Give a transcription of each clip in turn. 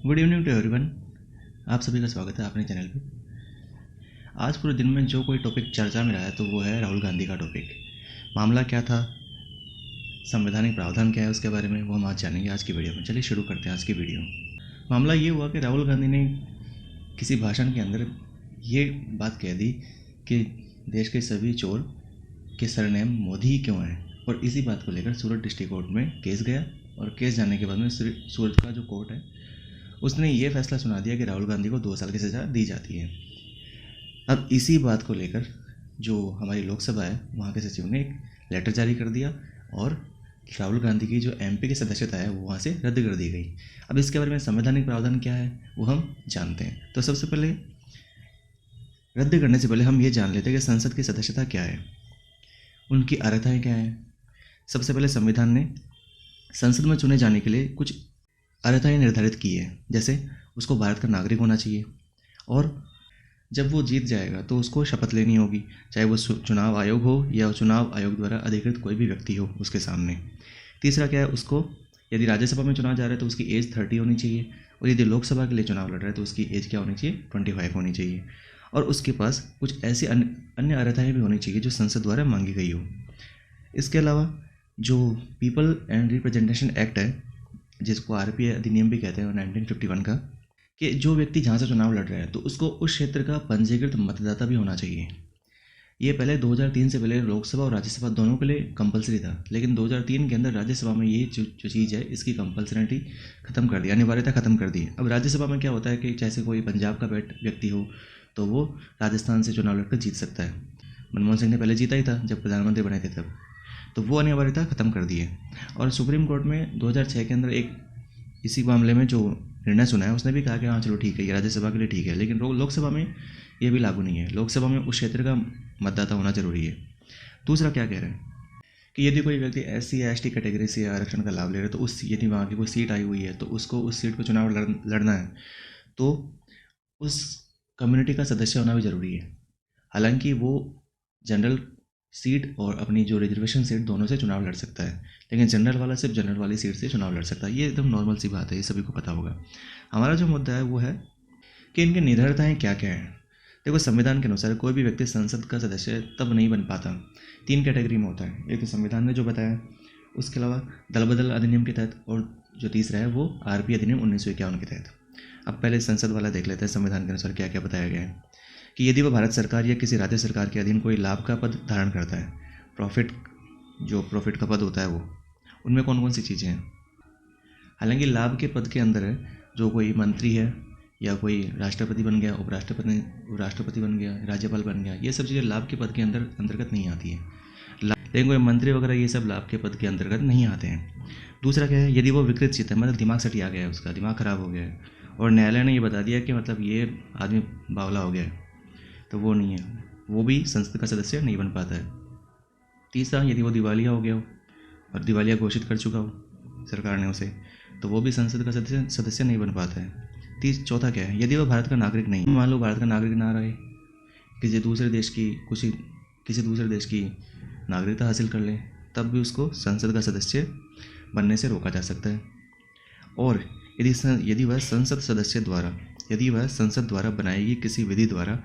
Good evening to everyone. आप सभी का स्वागत है अपने चैनल पे। आज पूरे दिन में जो कोई टॉपिक चर्चा में रहा है तो वो है राहुल गांधी का टॉपिक। मामला क्या था, संवैधानिक प्रावधान क्या है, उसके बारे में वो हम आज जानेंगे आज की वीडियो में। चलिए शुरू करते हैं आज की वीडियो। मामला ये हुआ कि राहुल गांधी ने किसी भाषण के अंदर ये बात कह दी कि देश के सभी चोर के सरनेम मोदी ही क्यों है, और इसी बात को लेकर सूरत डिस्ट्रिक्ट कोर्ट में केस गया। और केस जाने के बाद में सूरत का जो कोर्ट है उसने ये फैसला सुना दिया कि राहुल गांधी को 2 साल की सज़ा दी जाती है। अब इसी बात को लेकर जो हमारी लोकसभा है वहाँ के सचिव ने एक लेटर जारी कर दिया और राहुल गांधी की जो एमपी की सदस्यता है वो वहाँ से रद्द कर दी गई। अब इसके बारे में संवैधानिक प्रावधान क्या है वो हम जानते हैं। तो सबसे पहले रद्द करने से पहले हम ये जान लेते हैं कि संसद की सदस्यता क्या है, उनकी अर्हताएँ क्या हैं। सबसे पहले संविधान ने संसद में चुने जाने के लिए कुछ अर्हताएँ निर्धारित की है, जैसे उसको भारत का नागरिक होना चाहिए और जब वो जीत जाएगा तो उसको शपथ लेनी होगी, चाहे वो चुनाव आयोग हो या चुनाव आयोग द्वारा अधिकृत कोई भी व्यक्ति हो उसके सामने। तीसरा क्या है, उसको यदि राज्यसभा में चुना जा रहा है तो उसकी एज 30 होनी चाहिए, और यदि लोकसभा के लिए चुनाव लड़ रहा है तो उसकी एज क्या होनी चाहिए, 25 होनी चाहिए। और उसके पास कुछ ऐसी अन्य अर्हताएँ भी होनी चाहिए जो संसद द्वारा मांगी गई हो। इसके अलावा जो पीपल एंड रिप्रेजेंटेशन एक्ट है, जिसको आरपीआई अधिनियम भी कहते हैं 1951 का, कि जो व्यक्ति जहाँ से चुनाव लड़ रहा है तो उसको उस क्षेत्र का पंजीकृत मतदाता भी होना चाहिए। ये पहले 2003 से पहले लोकसभा और राज्यसभा दोनों के लिए कंपलसरी था, लेकिन 2003 के अंदर राज्यसभा में ये जो चीज़ है इसकी कंपलसरिटी खत्म कर दी, अनिवार्यता खत्म कर दी। अब राज्यसभा में क्या होता है कि जैसे कोई पंजाब का व्यक्ति हो तो वो राजस्थान से चुनाव लड़कर जीत सकता है। मनमोहन सिंह ने पहले जीता ही था जब प्रधानमंत्री बने थे तब, तो वो अनिवार्यता खत्म कर दी है। और सुप्रीम कोर्ट में 2006 के अंदर एक इसी मामले में जो निर्णय सुना है उसने भी कहा कि हाँ चलो ठीक है, ये राज्यसभा के लिए ठीक है, लेकिन लोकसभा में ये भी लागू नहीं है। लोकसभा में उस क्षेत्र का मतदाता होना जरूरी है। दूसरा क्या कह रहे हैं कि यदि कोई व्यक्ति SC या ST कैटेगरी से आरक्षण का लाभ ले रहा है तो यदि वहाँ की कोई सीट आई हुई है तो उसको उस सीट पर चुनाव लड़ना है तो उस कम्युनिटी का सदस्य होना भी ज़रूरी है। हालांकि वो जनरल सीट और अपनी जो रिजर्वेशन सीट दोनों से चुनाव लड़ सकता है, लेकिन जनरल वाला सिर्फ जनरल वाली सीट से चुनाव लड़ सकता है। ये एकदम नॉर्मल सी बात है, ये सभी को पता होगा। हमारा जो मुद्दा है वो है कि इनकी निर्भरताएँ क्या क्या हैं। देखो, संविधान के अनुसार कोई भी व्यक्ति संसद का सदस्य तब नहीं बन पाता, 3 कैटेगरी में होता है। एक तो संविधान ने जो बताया, उसके अलावा दल बदल अधिनियम के तहत, और जो तीसरा है वो RP अधिनियम 1951 के तहत। अब पहले संसद वाला देख लेते हैं संविधान के अनुसार क्या क्या बताया गया है कि यदि वह भारत सरकार या किसी राज्य सरकार के अधीन कोई लाभ का पद धारण करता है, प्रॉफिट का पद होता है वो, उनमें कौन कौन सी चीज़ें हैं। हालांकि लाभ के पद के अंदर है जो कोई मंत्री है या कोई राष्ट्रपति बन गया, उपराष्ट्रपति बन गया, राज्यपाल बन गया, ये सब चीज़ें लाभ के पद के अंतर्गत नहीं आती है। लेकिन कोई मंत्री वगैरह ये सब लाभ के पद के अंतर्गत नहीं आते हैं। दूसरा क्या है, यदि वो विकृत चित्त है, मतलब दिमाग सटिया गया है, उसका दिमाग खराब हो गया है और न्यायालय ने ये बता दिया कि मतलब ये आदमी बावला हो गया है, तो वो नहीं है, वो भी संसद का सदस्य नहीं बन पाता है। तीसरा, यदि वो दिवालिया हो गया हो और दिवालिया घोषित कर चुका हो सरकार ने उसे, तो वो भी संसद का सदस्य नहीं बन पाता है। चौथा क्या है, यदि वो भारत का नागरिक नहीं, मान लो भारत का नागरिक ना रहे, किसी दूसरे देश की नागरिकता हासिल कर ले, तब भी उसको संसद का सदस्य बनने से रोका जा सकता है। और यदि वह संसद द्वारा बनाई गई किसी विधि द्वारा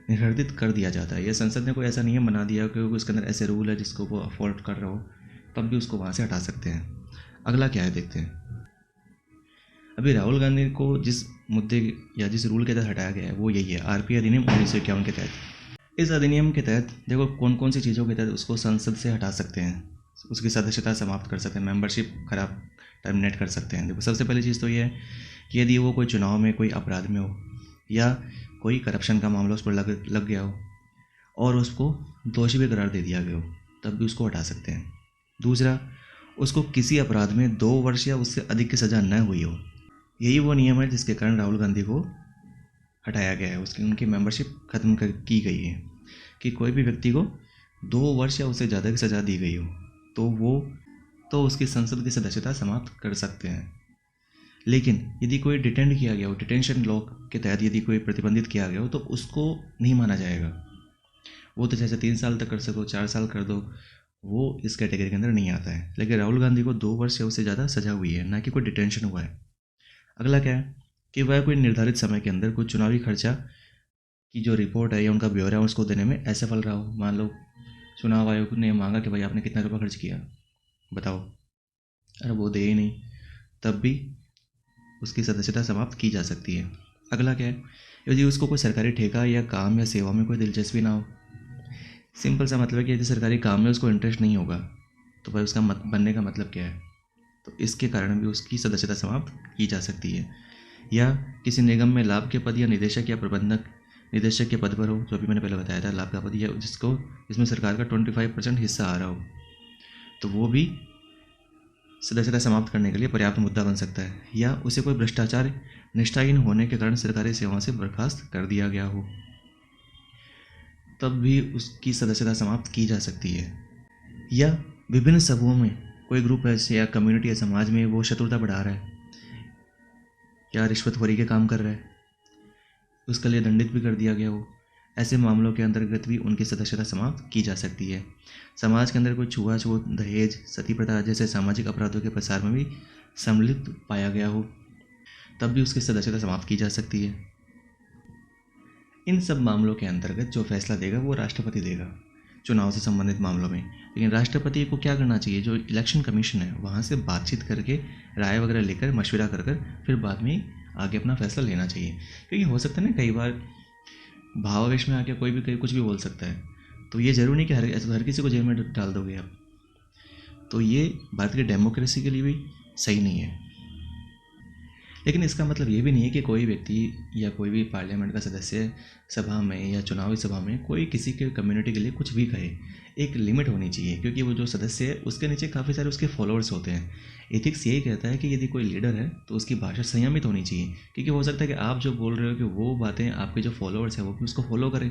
निर्धारित कर दिया जाता है, या संसद ने कोई ऐसा नियम बना दिया कि उसके अंदर ऐसे रूल है जिसको वो अफोर्ड कर रहा हो, तब भी उसको वहाँ से हटा सकते हैं। अगला क्या है देखते हैं। अभी राहुल गांधी को जिस मुद्दे या जिस रूल के तहत हटाया गया है वो यही है, RP अधिनियम 1951 के तहत। इस अधिनियम के तहत देखो कौन कौन सी चीज़ों के तहत उसको संसद से हटा सकते हैं, उसकी सदस्यता समाप्त कर सकते हैं, मेंबरशिप टर्मिनेट कर सकते हैं। देखो, सबसे पहली चीज़ तो ये है कि यदि वो कोई चुनाव में कोई अपराध में हो या कोई करप्शन का मामला उस पर लग गया हो और उसको दोषी भी करार दे दिया गया हो, तब भी उसको हटा सकते हैं। दूसरा, उसको किसी अपराध में 2 वर्ष या उससे अधिक की सज़ा न हुई हो। यही वो नियम है जिसके कारण राहुल गांधी को हटाया गया है, उनकी मेंबरशिप खत्म की गई है कि कोई भी व्यक्ति को 2 वर्ष या उससे ज़्यादा की सज़ा दी गई हो तो उसकी संसद की सदस्यता समाप्त कर सकते हैं। लेकिन यदि कोई डिटेंड किया गया हो, डिटेंशन लॉ के तहत यदि कोई प्रतिबंधित किया गया हो, तो उसको नहीं माना जाएगा। वो तो जैसे 3 साल तक कर सको, 4 साल कर दो, वो इस कैटेगरी के अंदर नहीं आता है। लेकिन राहुल गांधी को 2 वर्ष से उससे ज़्यादा सजा हुई है, ना कि कोई डिटेंशन हुआ है। अगला क्या है, कि वह कोई निर्धारित समय के अंदर कोई चुनावी खर्चा की जो रिपोर्ट है या उनका ब्यौरा है उसको देने में असफल रहा हो। मान लो चुनाव आयोग ने मांगा कि भाई आपने कितना रुपया खर्च किया बताओ, अरे वो दे ही नहीं, तब भी उसकी सदस्यता समाप्त की जा सकती है। अगला क्या है, यदि उसको कोई सरकारी ठेका या काम या सेवा में कोई दिलचस्पी ना हो। सिंपल सा मतलब है कि यदि सरकारी काम में उसको इंटरेस्ट नहीं होगा तो भाई उसका बनने का मतलब क्या है, तो इसके कारण भी उसकी सदस्यता समाप्त की जा सकती है। या किसी निगम में लाभ के पद या निदेशक या प्रबंधक निदेशक के पद पर हो, जो भी मैंने पहले बताया था लाभ का पद, या जिसमें सरकार का 25% हिस्सा आ रहा हो, तो वो भी सदस्यता समाप्त करने के लिए पर्याप्त मुद्दा बन सकता है। या उसे कोई भ्रष्टाचार निष्ठाहीन होने के कारण सरकारी सेवाओं से बर्खास्त कर दिया गया हो, तब भी उसकी सदस्यता समाप्त की जा सकती है। या विभिन्न समूहों में कोई ग्रुप ऐसे या कम्युनिटी या समाज में वो शत्रुता बढ़ा रहा है या रिश्वतखोरी के काम कर रहा है, उसके लिए दंडित भी कर दिया गया हो, ऐसे मामलों के अंतर्गत भी उनकी सदस्यता समाप्त की जा सकती है। समाज के अंदर कोई छुआछूत, दहेज, सती प्रथा जैसे सामाजिक अपराधों के प्रसार में भी सम्मिलित पाया गया हो, तब भी उसकी सदस्यता समाप्त की जा सकती है। इन सब मामलों के अंतर्गत जो फैसला देगा वो राष्ट्रपति देगा चुनाव से संबंधित मामलों में। लेकिन राष्ट्रपति को क्या करना चाहिए, जो इलेक्शन कमीशन है वहाँ से बातचीत करके राय वगैरह लेकर मशवरा कर फिर बाद में आगे अपना फैसला लेना चाहिए। क्योंकि हो सकता है ना कई बार भावावेश में आके कोई भी कुछ भी बोल सकता है, तो ये ज़रूरी नहीं कि हर किसी को जेल में डाल दोगे आप, तो ये भारत की डेमोक्रेसी के लिए भी सही नहीं है। लेकिन इसका मतलब ये भी नहीं है कि कोई व्यक्ति या कोई भी पार्लियामेंट का सदस्य सभा में या चुनावी सभा में कोई किसी के कम्युनिटी के लिए कुछ भी कहे। एक लिमिट होनी चाहिए, क्योंकि वो जो सदस्य है उसके नीचे काफ़ी सारे उसके फॉलोअर्स होते हैं। एथिक्स यही कहता है कि यदि कोई लीडर है तो उसकी भाषा संयमित होनी चाहिए, क्योंकि हो सकता है कि आप जो बोल रहे हो कि वो बातें आपके जो फॉलोअर्स हैं वो भी उसको फॉलो करें,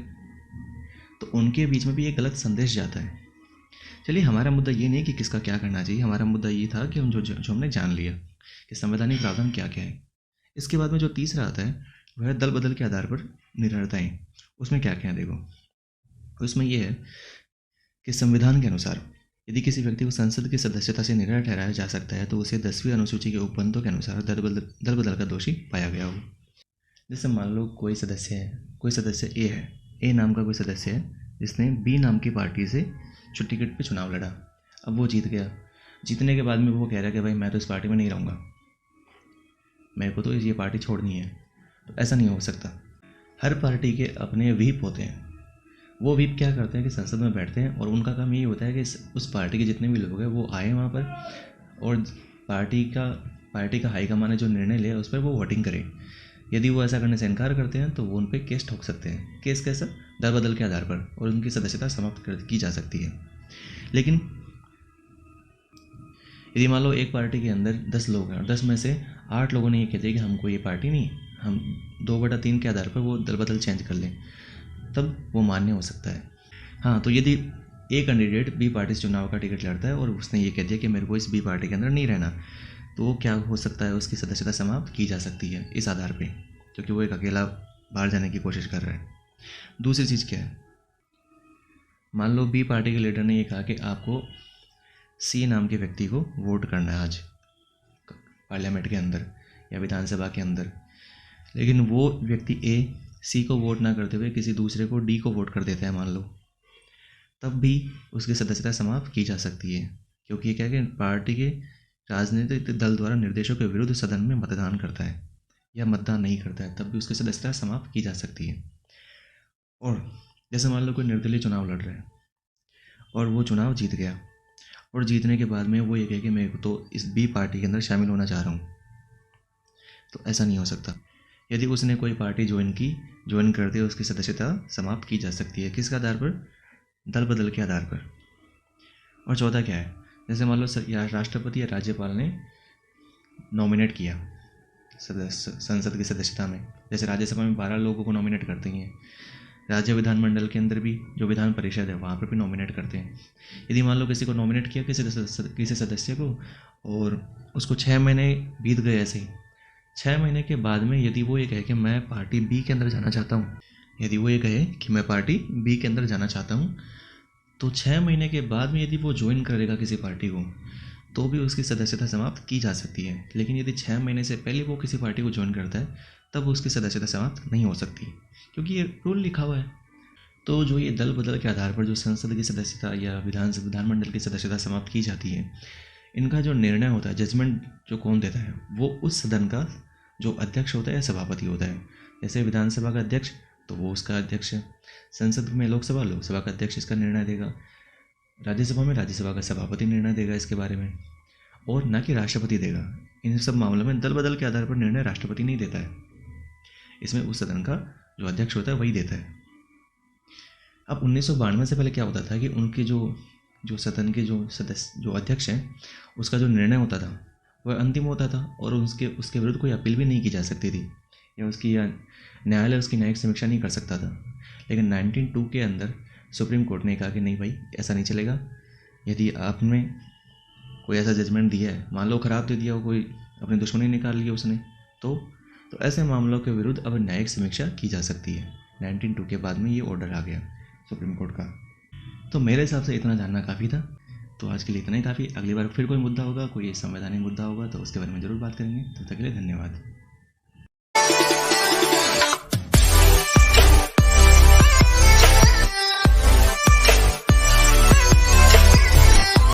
तो उनके बीच में भी एक गलत संदेश जाता है। चलिए, हमारा मुद्दा ये नहीं कि किसका क्या करना चाहिए, हमारा मुद्दा ये था कि हम जो हमने जान लिया कि संवैधानिक प्रावधान क्या क्या है। इसके बाद में जो तीसरा आता है वह है दल बदल के आधार पर निर्णयताएं। उसमें क्या क्या है देखो, उसमें यह है कि संविधान के अनुसार यदि किसी व्यक्ति को संसद की सदस्यता से निर्णय ठहराया जा सकता है तो उसे 10वीं अनुसूची के उपबंधों के अनुसार दल बदल का दोषी पाया गया हो। जैसे मान लो कोई सदस्य ए है, ए नाम का कोई सदस्य है जिसने बी नाम की पार्टी से टिकट पे चुनाव लड़ा। अब वो जीत गया। जीतने के बाद में वो कह रहा है कि भाई मैं तो इस पार्टी में नहीं रहूँगा, मेरे को तो ये पार्टी छोड़नी है। तो ऐसा नहीं हो सकता। हर पार्टी के अपने व्हीप होते हैं। वो व्हीप क्या करते हैं कि संसद में बैठते हैं और उनका काम यही होता है कि उस पार्टी के जितने भी लोग हैं वो आए वहाँ पर और पार्टी का हाईकमान ने जो निर्णय लिया उस पर वो वोटिंग करें। यदि वो ऐसा करने से इनकार करते हैं तो वो उन पर केस ठोक सकते हैं। केस कैसा? दल बदल के आधार पर, और उनकी सदस्यता समाप्त की जा सकती है। लेकिन यदि मान लो एक पार्टी के अंदर 10 लोग हैं और 10 में से 8 लोगों ने ये कह दिया कि हमको ये पार्टी नहीं, हम 2/3 के आधार पर वो दल बदल चेंज कर लें, तब वो मान्य हो सकता है। हाँ, तो यदि ए कैंडिडेट बी पार्टी से चुनाव का टिकट लड़ता है और उसने ये कह दिया कि मेरे को इस बी पार्टी के अंदर नहीं रहना, तो वो क्या हो सकता है, उसकी सदस्यता समाप्त की जा सकती है इस आधार पे, क्योंकि वो एक अकेला बाहर जाने की कोशिश कर रहा है। दूसरी चीज़ क्या है, मान लो बी पार्टी के लीडर ने ये कहा कि आपको सी नाम के व्यक्ति को वोट करना है आज पार्लियामेंट के अंदर या विधानसभा के अंदर, लेकिन वो व्यक्ति ए सी को वोट ना करते हुए किसी दूसरे को डी को वोट कर देता है मान लो, तब भी उसकी सदस्यता समाप्त की जा सकती है। क्योंकि ये क्या है कि पार्टी के राजनीतिक दल द्वारा निर्देशों के विरुद्ध सदन में मतदान करता है या मतदान नहीं करता है, तब भी उसकी सदस्यता समाप्त की जा सकती है। और जैसे मान लो कोई निर्दलीय चुनाव लड़ रहा है और वो चुनाव जीत गया, और जीतने के बाद में वो ये कहे कि मैं तो इस बी पार्टी के अंदर शामिल होना चाह रहा हूँ, तो ऐसा नहीं हो सकता। यदि उसने कोई पार्टी ज्वाइन कर दी, उसकी सदस्यता समाप्त की जा सकती है। किसके आधार पर? दल बदल के आधार पर। और चौथा क्या है, जैसे मान लो राष्ट्रपति या राज्यपाल ने नॉमिनेट किया संसद की सदस्यता में, जैसे राज्यसभा में 12 लोगों को नॉमिनेट करते हैं, राज्य विधानमंडल के अंदर भी जो विधान परिषद है वहाँ पर भी नॉमिनेट करते हैं। यदि मान लो किसी को नॉमिनेट किया किसी सदस्य को और उसको 6 महीने बीत गए, ऐसे ही 6 महीने के बाद में यदि वो ये कहे कि मैं पार्टी बी के अंदर जाना चाहता हूँ, तो 6 महीने के बाद में यदि वो ज्वाइन करेगा किसी पार्टी को, तो भी उसकी सदस्यता समाप्त की जा सकती है। लेकिन यदि 6 महीने से पहले वो किसी पार्टी को ज्वाइन करता है तब उसकी सदस्यता समाप्त नहीं हो सकती, क्योंकि ये रूल लिखा हुआ है। तो जो ये दल बदल के आधार पर जो संसद की सदस्यता या विधानमंडल की सदस्यता समाप्त की जाती है, इनका जो निर्णय होता है, जजमेंट जो कौन देता है, वो उस सदन का जो अध्यक्ष होता है या सभापति होता है। जैसे विधानसभा का अध्यक्ष तो वो उसका अध्यक्ष है, संसद में लोकसभा का अध्यक्ष इसका निर्णय देगा, राज्यसभा में राज्यसभा का सभापति निर्णय देगा इसके बारे में, और ना कि राष्ट्रपति देगा। इन सब मामलों में दल बदल के आधार पर निर्णय राष्ट्रपति नहीं देता है, इसमें उस सदन का जो अध्यक्ष होता है वही देता है। अब 1992 से पहले क्या होता था कि उनके जो सदन के जो अध्यक्ष हैं, उसका जो निर्णय होता था वह अंतिम होता था, और उसके विरुद्ध कोई अपील भी नहीं की जा सकती थी, या न्यायालय उसकी न्यायिक समीक्षा नहीं कर सकता था। लेकिन 1902 के अंदर सुप्रीम कोर्ट ने कहा कि नहीं भाई, ऐसा नहीं चलेगा। यदि आपने कोई ऐसा जजमेंट दिया है, मान लो खराब दे दिया हो, कोई अपनी दुश्मनी निकाल ली उसने, तो ऐसे मामलों के विरुद्ध अब न्यायिक समीक्षा की जा सकती है। 1902 के बाद में ये ऑर्डर आ गया सुप्रीम कोर्ट का। तो मेरे हिसाब से इतना जानना काफ़ी था, तो आज के लिए इतना ही काफ़ी। अगली बार फिर कोई मुद्दा होगा, कोई संवैधानिक मुद्दा होगा, तो उसके बारे में ज़रूर बात करेंगे। तब तक के लिए धन्यवाद।